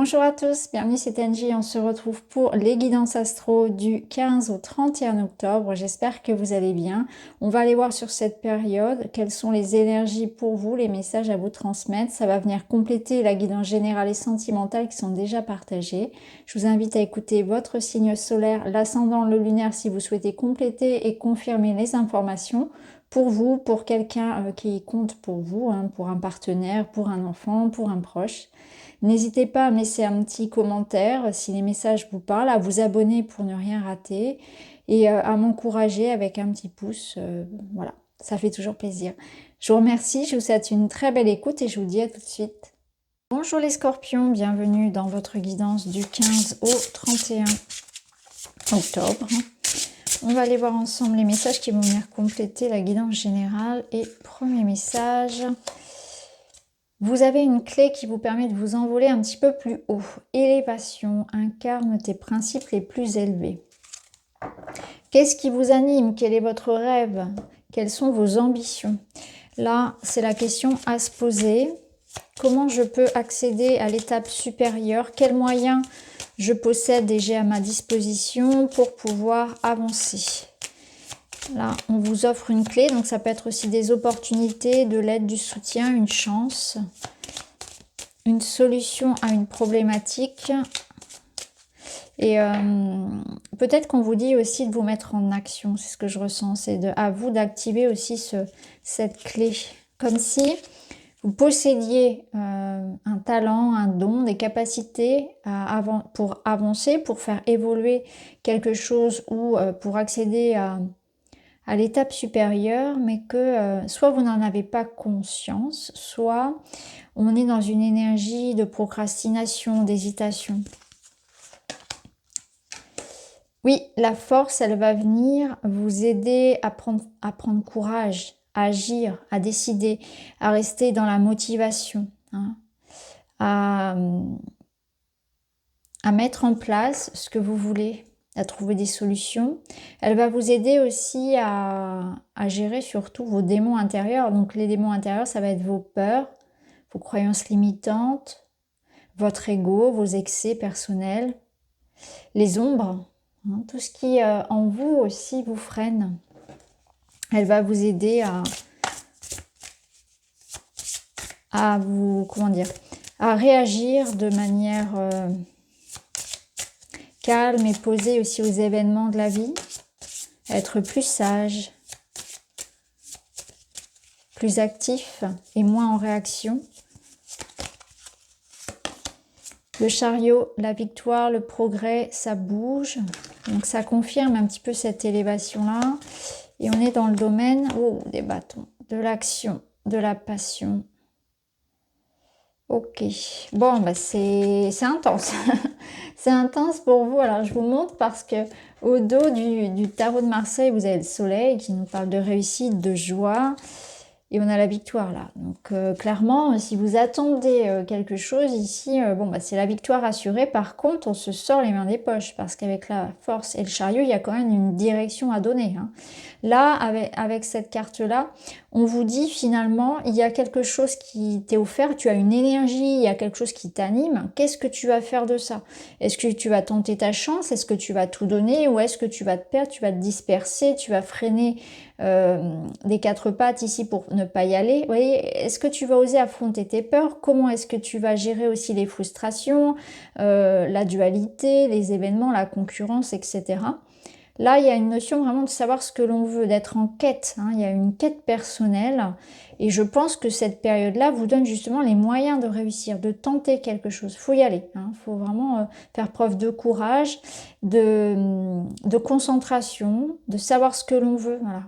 Bonjour à tous, bienvenue c'est Angie, on se retrouve pour les guidances astro du 15 au 31 octobre, j'espère que vous allez bien. On va aller voir sur cette période quelles sont les énergies pour vous, les messages à vous transmettre, ça va venir compléter la guidance générale et sentimentale qui sont déjà partagées. Je vous invite à écouter votre signe solaire, l'ascendant, le lunaire si vous souhaitez compléter et confirmer les informations. Pour vous, pour quelqu'un qui compte pour vous, pour un partenaire, pour un enfant, pour un proche. N'hésitez pas à me laisser un petit commentaire si les messages vous parlent, à vous abonner pour ne rien rater et à m'encourager avec un petit pouce. Voilà, ça fait toujours plaisir. Je vous remercie, je vous souhaite une très belle écoute et je vous dis à tout de suite. Bonjour les scorpions, bienvenue dans votre guidance du 15 au 31 octobre. On va aller voir ensemble les messages qui vont venir compléter la guidance générale. Et premier message, vous avez une clé qui vous permet de vous envoler un petit peu plus haut. Élévation, incarne tes principes les plus élevés. Qu'est-ce qui vous anime? Quel est votre rêve? Quelles sont vos ambitions? Là, c'est la question à se poser. Comment je peux accéder à l'étape supérieure? Quels moyens je possède et j'ai à ma disposition pour pouvoir avancer? Là, on vous offre une clé, donc ça peut être aussi des opportunités, de l'aide, du soutien, une chance, une solution à une problématique. Et peut-être qu'on vous dit aussi de vous mettre en action, c'est ce que je ressens, c'est à vous d'activer aussi cette clé. Comme si vous possédiez un talent, un don, des capacités pour avancer, pour faire évoluer quelque chose ou pour accéder à l'étape supérieure, mais que soit vous n'en avez pas conscience, soit on est dans une énergie de procrastination, d'hésitation. Oui, la force, elle va venir vous aider à prendre courage, à agir, à décider, à rester dans la motivation, à mettre en place ce que vous voulez, à trouver des solutions. Elle va vous aider aussi à gérer surtout vos démons intérieurs. Donc les démons intérieurs, ça va être vos peurs, vos croyances limitantes, votre ego, vos excès personnels, les ombres, tout ce qui en vous aussi vous freine. Elle va vous aider à vous, à réagir de manière calme et posée aussi aux événements de la vie, être plus sage, plus actif et moins en réaction. Le chariot, la victoire, le progrès, ça bouge. Donc ça confirme un petit peu cette élévation-là. Et on est dans le domaine des bâtons, de l'action, de la passion. Ok, bon, bah c'est intense. C'est intense pour vous. Alors, je vous montre parce que au dos du tarot de Marseille, vous avez le soleil qui nous parle de réussite, de joie. Et on a la victoire là. Donc clairement, si vous attendez quelque chose ici, c'est la victoire assurée. Par contre, on se sort les mains des poches parce qu'avec la force et le chariot, il y a quand même une direction à donner. Là, avec cette carte-là, on vous dit finalement, il y a quelque chose qui t'est offert, tu as une énergie, il y a quelque chose qui t'anime. Qu'est-ce que tu vas faire de ça? Est-ce que tu vas tenter ta chance? Est-ce que tu vas tout donner? Ou est-ce que tu vas te perdre, tu vas te disperser, tu vas freiner des quatre pattes ici pour ne pas y aller? Vous voyez, est-ce que tu vas oser affronter tes peurs? Comment est-ce que tu vas gérer aussi les frustrations, la dualité, les événements, la concurrence, etc. Là, il y a une notion vraiment de savoir ce que l'on veut, d'être en quête. Il y a une quête personnelle. Et je pense que cette période-là vous donne justement les moyens de réussir, de tenter quelque chose. Il faut y aller. Il faut vraiment faire preuve de courage, de concentration, de savoir ce que l'on veut. Voilà.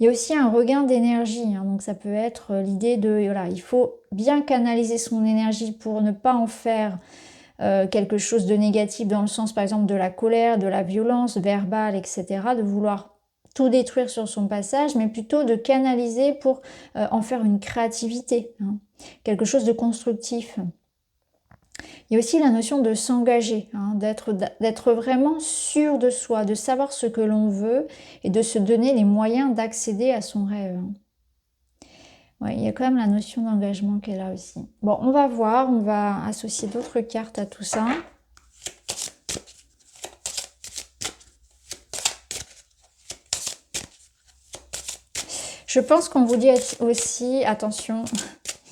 Il y a aussi un regain d'énergie. Donc ça peut être l'idée de, voilà, il faut bien canaliser son énergie pour ne pas en faire quelque chose de négatif dans le sens par exemple de la colère, de la violence verbale, etc. De vouloir tout détruire sur son passage, mais plutôt de canaliser pour en faire une créativité, quelque chose de constructif. Il y a aussi la notion de s'engager, d'être vraiment sûr de soi, de savoir ce que l'on veut et de se donner les moyens d'accéder à son rêve. Ouais, il y a quand même la notion d'engagement qui est là aussi. Bon, on va voir, on va associer d'autres cartes à tout ça. Je pense qu'on vous dit aussi, attention,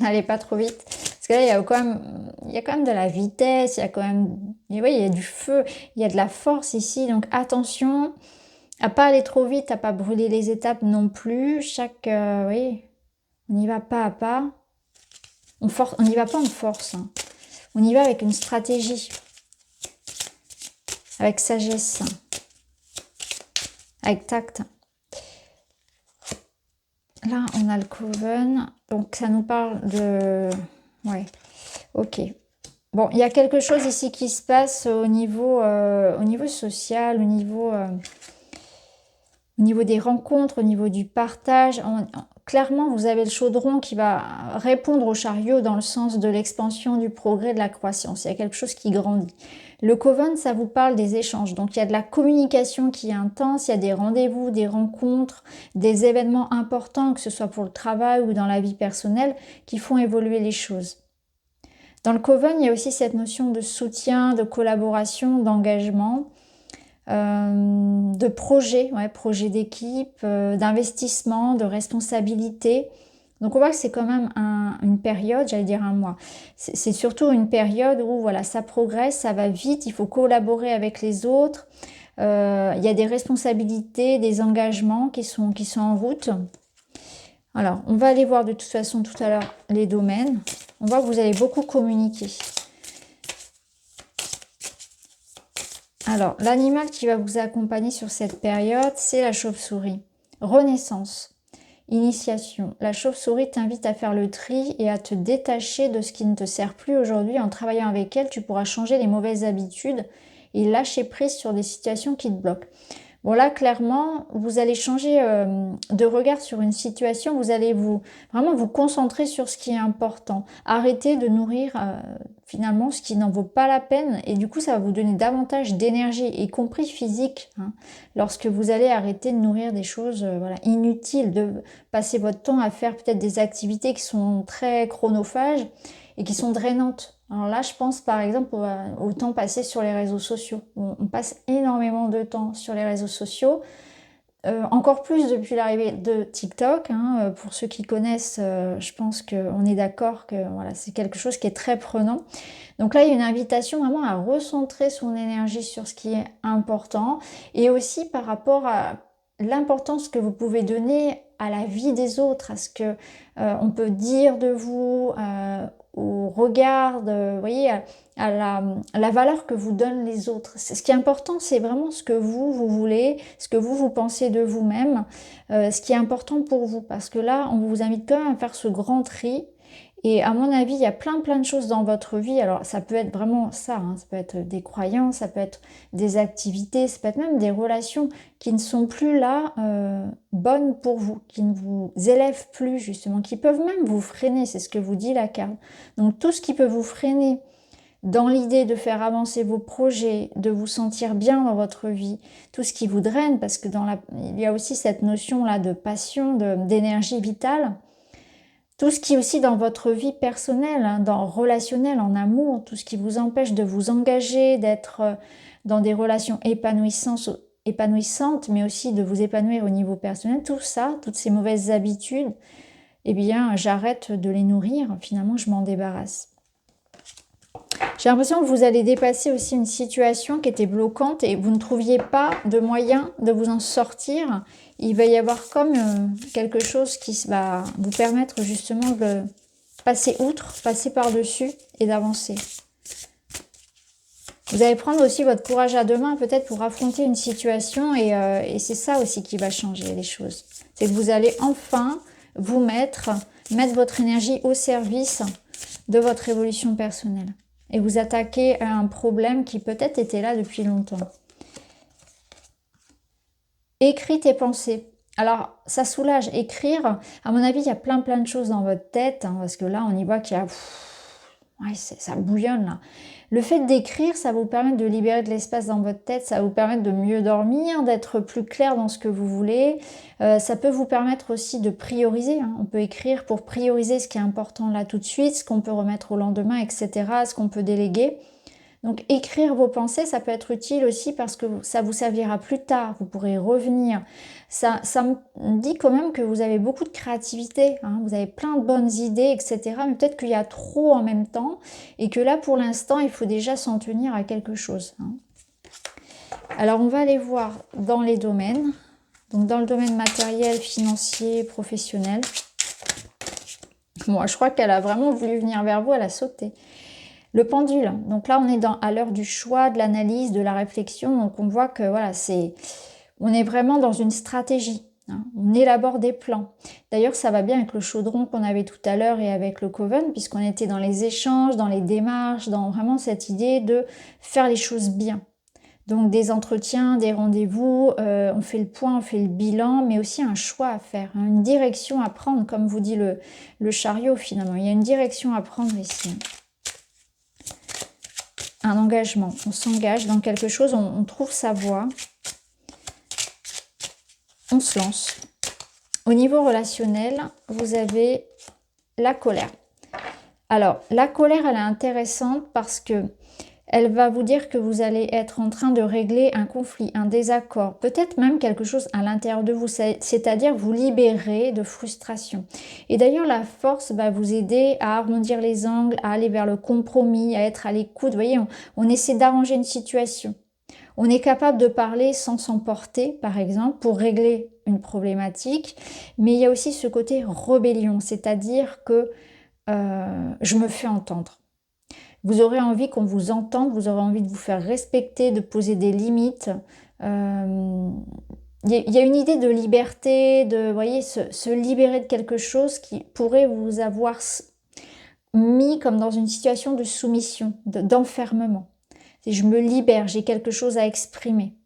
n'allez pas trop vite. Parce que là, il y a quand même de la vitesse, il y a quand même, oui, il y a du feu, il y a de la force ici. Donc attention à pas aller trop vite, à pas brûler les étapes non plus. Oui, on y va pas à pas. On n'y va pas en force. Hein. On y va avec une stratégie, avec sagesse, avec tact. Là, on a le Coven, donc ça nous parle de... Ouais, ok. Bon, il y a quelque chose ici qui se passe au niveau social, au niveau des rencontres, au niveau du partage. Clairement, vous avez le chaudron qui va répondre au chariot dans le sens de l'expansion, du progrès, de la croissance. Il y a quelque chose qui grandit. Le Coven, ça vous parle des échanges. Donc, il y a de la communication qui est intense, il y a des rendez-vous, des rencontres, des événements importants, que ce soit pour le travail ou dans la vie personnelle, qui font évoluer les choses. Dans le Coven, il y a aussi cette notion de soutien, de collaboration, d'engagement, de projet, projet d'équipe, d'investissement, de responsabilité. Donc on voit que c'est quand même une période, j'allais dire un mois. C'est surtout une période où voilà, ça progresse, ça va vite, il faut collaborer avec les autres. Il y a des responsabilités, des engagements qui sont en route. Alors, on va aller voir de toute façon tout à l'heure les domaines. On voit que vous allez beaucoup communiquer. Alors, l'animal qui va vous accompagner sur cette période, c'est la chauve-souris. Renaissance, initiation. La chauve-souris t'invite à faire le tri et à te détacher de ce qui ne te sert plus aujourd'hui. En travaillant avec elle, tu pourras changer les mauvaises habitudes et lâcher prise sur des situations qui te bloquent. Bon là, clairement, vous allez changer de regard sur une situation, vous allez vraiment vous concentrer sur ce qui est important. Arrêtez de nourrir finalement ce qui n'en vaut pas la peine et du coup, ça va vous donner davantage d'énergie, y compris physique, hein, lorsque vous allez arrêter de nourrir des choses inutiles, de passer votre temps à faire peut-être des activités qui sont très chronophages et qui sont drainantes. Alors là, je pense par exemple au temps passé sur les réseaux sociaux. On passe énormément de temps sur les réseaux sociaux, encore plus depuis l'arrivée de TikTok. Hein, pour ceux qui connaissent, je pense qu'on est d'accord que voilà, c'est quelque chose qui est très prenant. Donc là, il y a une invitation vraiment à recentrer son énergie sur ce qui est important et aussi par rapport à l'importance que vous pouvez donner à la vie des autres, à ce que on peut dire de vous, au regard, vous voyez, à la valeur que vous donnent les autres. Ce qui est important, c'est vraiment ce que vous voulez, ce que vous pensez de vous-même, ce qui est important pour vous. Parce que là, on vous invite quand même à faire ce grand tri. Et à mon avis, il y a plein de choses dans votre vie. Alors, ça peut être vraiment ça, hein. Ça peut être des croyances, ça peut être des activités, ça peut être même des relations qui ne sont plus là bonnes pour vous, qui ne vous élèvent plus justement, qui peuvent même vous freiner, c'est ce que vous dit la carte. Donc, tout ce qui peut vous freiner dans l'idée de faire avancer vos projets, de vous sentir bien dans votre vie, tout ce qui vous draine, parce que il y a aussi cette notion-là de passion, d'énergie vitale. Tout ce qui est aussi dans votre vie personnelle, hein, dans relationnel, en amour, tout ce qui vous empêche de vous engager, d'être dans des relations épanouissantes, mais aussi de vous épanouir au niveau personnel, tout ça, toutes ces mauvaises habitudes, eh bien, j'arrête de les nourrir, finalement, je m'en débarrasse. J'ai l'impression que vous allez dépasser aussi une situation qui était bloquante et vous ne trouviez pas de moyen de vous en sortir. Il va y avoir comme quelque chose qui va vous permettre justement de passer outre, passer par-dessus et d'avancer. Vous allez prendre aussi votre courage à deux mains peut-être pour affronter une situation et c'est ça aussi qui va changer les choses. C'est que vous allez enfin vous mettre votre énergie au service de votre évolution personnelle. Et vous attaquer à un problème qui peut-être était là depuis longtemps. Écris tes pensées. Alors, ça soulage. Écrire, à mon avis, il y a plein de choses dans votre tête, hein, parce que là, on y voit qu'il y a Ouais, ça bouillonne là. Le fait d'écrire, ça vous permet de libérer de l'espace dans votre tête, ça va vous permettre de mieux dormir, d'être plus clair dans ce que vous voulez. Ça peut vous permettre aussi de prioriser, hein. On peut écrire pour prioriser ce qui est important là tout de suite, ce qu'on peut remettre au lendemain, etc., ce qu'on peut déléguer. Donc écrire vos pensées, ça peut être utile aussi parce que ça vous servira plus tard, vous pourrez revenir. Ça me dit quand même que vous avez beaucoup de créativité, hein, vous avez plein de bonnes idées, etc. Mais peut-être qu'il y a trop en même temps et que là, pour l'instant, il faut déjà s'en tenir à quelque chose, hein. Alors, on va aller voir dans les domaines. Donc, dans le domaine matériel, financier, professionnel. Bon, je crois qu'elle a vraiment voulu venir vers vous, elle a sauté. Le pendule, donc là on est à l'heure du choix, de l'analyse, de la réflexion, donc on voit que voilà, on est vraiment dans une stratégie, hein. On élabore des plans. D'ailleurs ça va bien avec le chaudron qu'on avait tout à l'heure et avec le Coven, puisqu'on était dans les échanges, dans les démarches, dans vraiment cette idée de faire les choses bien. Donc des entretiens, des rendez-vous, on fait le point, on fait le bilan, mais aussi un choix à faire, hein, une direction à prendre, comme vous dit le chariot finalement. Il y a une direction à prendre ici. Un engagement, on s'engage dans quelque chose, on trouve sa voie, on se lance. Au niveau relationnel, vous avez la colère. Alors, la colère, elle est intéressante parce que elle va vous dire que vous allez être en train de régler un conflit, un désaccord, peut-être même quelque chose à l'intérieur de vous, c'est-à-dire vous libérer de frustration. Et d'ailleurs, la force va vous aider à arrondir les angles, à aller vers le compromis, à être à l'écoute. Vous voyez, on essaie d'arranger une situation. On est capable de parler sans s'emporter, par exemple, pour régler une problématique. Mais il y a aussi ce côté rébellion, c'est-à-dire que je me fais entendre. Vous aurez envie qu'on vous entende, vous aurez envie de vous faire respecter, de poser des limites. Il y a une idée de liberté, de voyez, se libérer de quelque chose qui pourrait vous avoir mis comme dans une situation de soumission, d'enfermement. Je me libère, j'ai quelque chose à exprimer.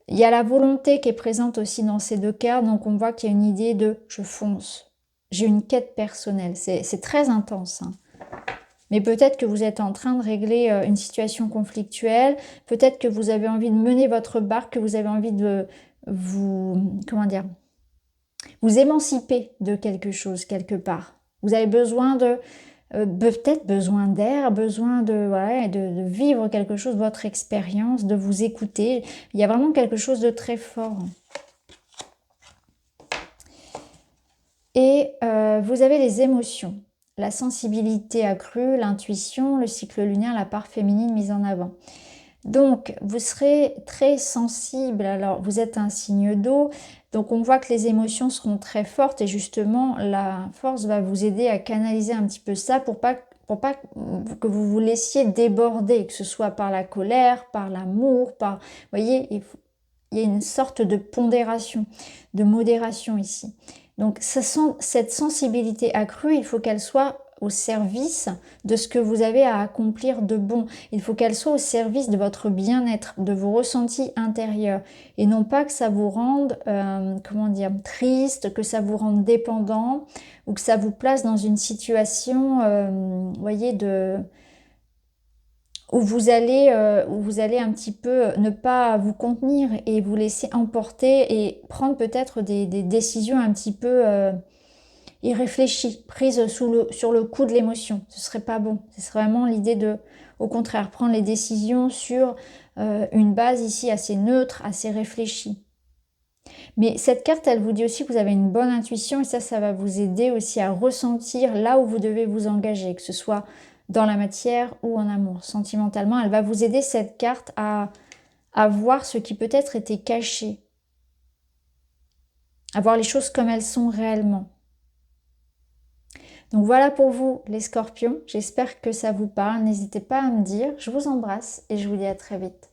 Il y a la volonté qui est présente aussi dans ces deux cartes, donc on voit qu'il y a une idée de je fonce. J'ai une quête personnelle, c'est très intense, hein. Mais peut-être que vous êtes en train de régler une situation conflictuelle, peut-être que vous avez envie de mener votre barque, que vous avez envie de comment dire, vous émanciper de quelque chose quelque part. Vous avez besoin peut-être besoin d'air, besoin de vivre quelque chose, votre expérience, de vous écouter. Il y a vraiment quelque chose de très fort. Et vous avez les émotions. La sensibilité accrue, l'intuition, le cycle lunaire, la part féminine mise en avant. Donc, vous serez très sensible. Alors, vous êtes un signe d'eau, donc on voit que les émotions seront très fortes et justement, la force va vous aider à canaliser un petit peu ça pour pas que vous vous laissiez déborder, que ce soit par la colère, par l'amour, vous voyez, il y a une sorte de pondération, de modération ici. Donc cette sensibilité accrue, il faut qu'elle soit au service de ce que vous avez à accomplir de bon. Il faut qu'elle soit au service de votre bien-être, de vos ressentis intérieurs. Et non pas que ça vous rende, comment dire, triste, que ça vous rende dépendant, ou que ça vous place dans une situation, vous voyez, où vous allez un petit peu ne pas vous contenir et vous laisser emporter et prendre peut-être des décisions un petit peu irréfléchies, prises sur le coup de l'émotion. Ce serait pas bon. Ce serait vraiment l'idée de, au contraire, prendre les décisions sur une base ici assez neutre, assez réfléchie. Mais cette carte, elle vous dit aussi que vous avez une bonne intuition et ça va vous aider aussi à ressentir là où vous devez vous engager, que ce soit dans la matière ou en amour. Sentimentalement, elle va vous aider, cette carte, à voir ce qui peut-être était caché, à voir les choses comme elles sont réellement. Donc voilà pour vous les scorpions, j'espère que ça vous parle, n'hésitez pas à me dire, je vous embrasse et je vous dis à très vite.